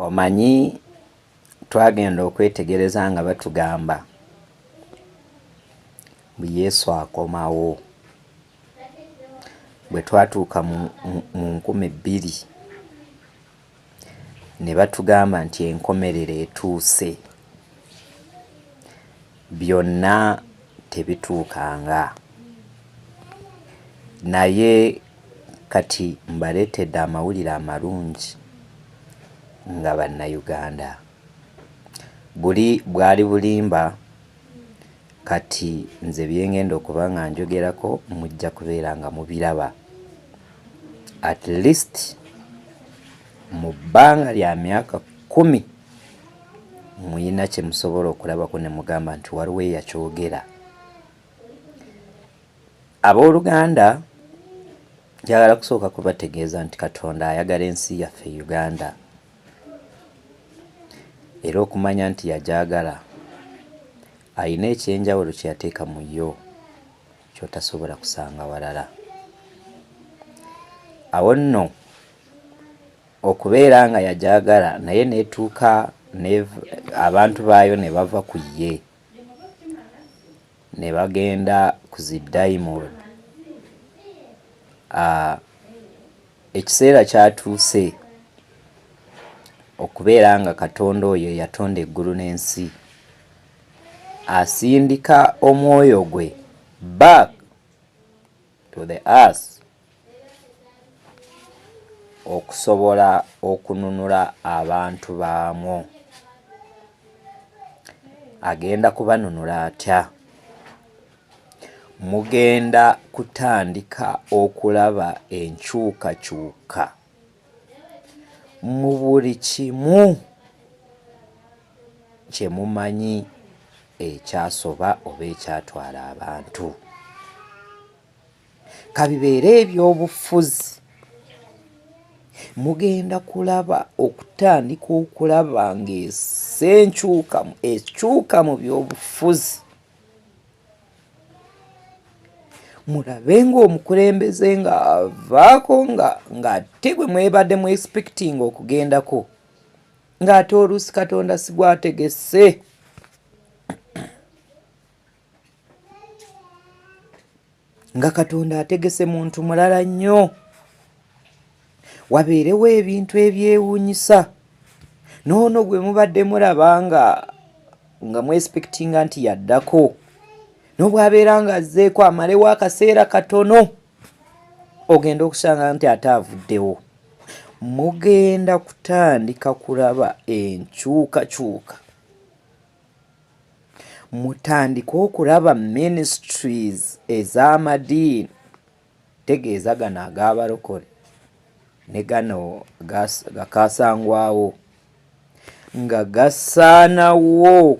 Omanyi twagenda okwetegereza nga batugamba bwe Yesu akomawo bwe twatuuka mu 2000 ne batugamba nti enkomerero etuuse, byonna tebituukanga. Naye kati mbaleetedde amawulire amalungi nga bannayuganda. Buli bwali bulimba, kati nze byengenda okuba nga njogerako mujja kubeera nga mubiraba. At least mu bbanga lya myaka 10 muyina kye musobola okulabako ne mugamba nti waliwo eyakyogera. Abooluganda njagala kusooka kubategeeza nti Katonda ayagala ensi yaffe Uganda, era okumanya nti yagyagala ayina ekyenjawulo kye yateeka mu yo ky'otasobola kusanga walala. Awo nno okubeera nga yagyagala naye neetuuka abantu baayo ne bava ku ye ne bagenda ku zidayimooni. Ekiseera kyatuuse okubeera nga Katonda oyo yatonda eggulu n'ensi asindika omwoyo gwe back to the earth okusobola okununula abantu baamwo. Agenda kubanunula atya? Mugenda kutandika okulaba enkyukakyuka mu buli kimu kye mumanyi ekyasoba oba ekyatwala abantu. Kabibeere ebyobufuzi, mugenda kulaba okutandika okulaba ng'ekyuka mu byobufuzi. Mulabe ng'omukulembeze ng'avaako ng'ate gwe mwebadde mu expecting okugendako ng'ate oluusi Katonda si gwategese. Nga Katonda ategese muntu mulala nnyo. Wabeerewo ebintu ebyewuunyisa n'ono gwe mubadde mulaba nga mu expectinga nti yaddako, n'obwabeera nga azzeeko amalewo akaseera katono ogenda okusanga nti ate avuddewo. Mugenda kutandika kulaba enkyukakyuka. Mutandika okulaba ministries ez'amadiini, tegeeza gano ag'abalokole ne gano gakasangwawo, nga gasaanawo.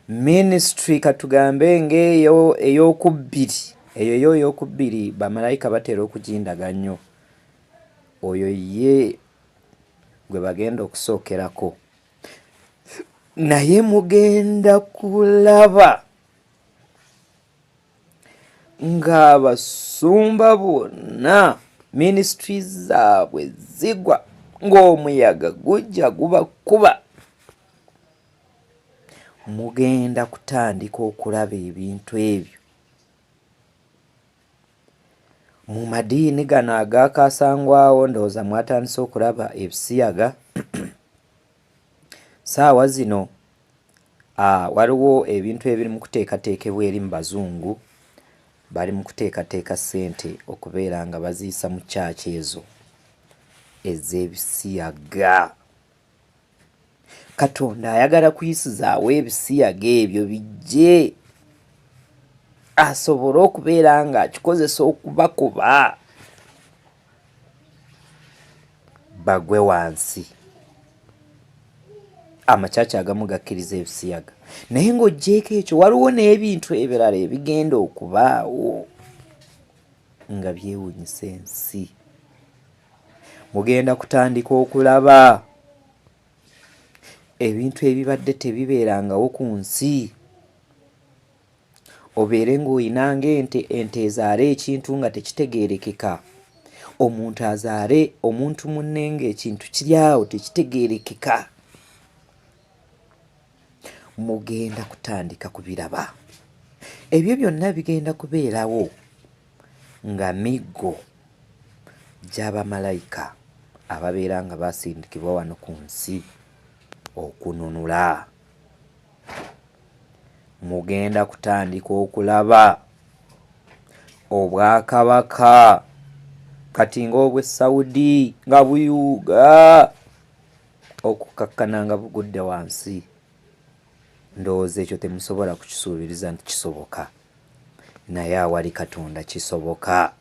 Ministry katugambe ng'eyo ey'okubbiri, eyo ey'okubbiri bamalayika batera okugindaga nnyo, oyo ye gwe bagenda okusookerako. Naye mugenda kulaba ng'abasumba bonna ministries zaabwe zigwa ng'omuyaga gujja gubakuba. Mugenda kutandika okulaba ebintu ebyo mu madiini gano agakasangwawo. Ndowooza mwatandise okulaba ebisiyaga. Saawa zino waliwo ebintu ebiri mu kuteekateekebwa eri mu bazungu, bali mu kuteekateeka ssente okubeera nga baziyisa mu kyaki ezo ez'ebisiyaga. Katonda ayagala kuyisizaawo ebisiyaga ebyo bijje asobole okubeera nga akikozesa okubakuba bagwe wansi. Amakyaki agamu gakkiriza ebisiyaga, naye ng'oggyeko ekyo waliwo n'ebintu ebirala ebigenda okubaawo nga byewuunyisa ensi. Mugenda kutandika okulaba ebintu ebibadde tebibeerangawo ku nsi. Obeere ng'oyina ng'ente ezaala ekintu nga tekitegeerekeka, omuntu azaale omuntu munne ng'ekintu kiri awo tekitegeerekeka, mugenda kutandika kubiraba. Ebyo byonna bigenda kubeerawo nga miggo gy'abamalayika ababeera nga baasindikibwa wano ku nsi okununula. Mugenda kutandika okulaba obwakabaka kati ng'obw'e Saudi nga buyuuga okukkakkana nga bugudde wansi. Ndowooza ekyo temusobola kukisuubiriza nti kisoboka, naye awali Katonda kisoboka.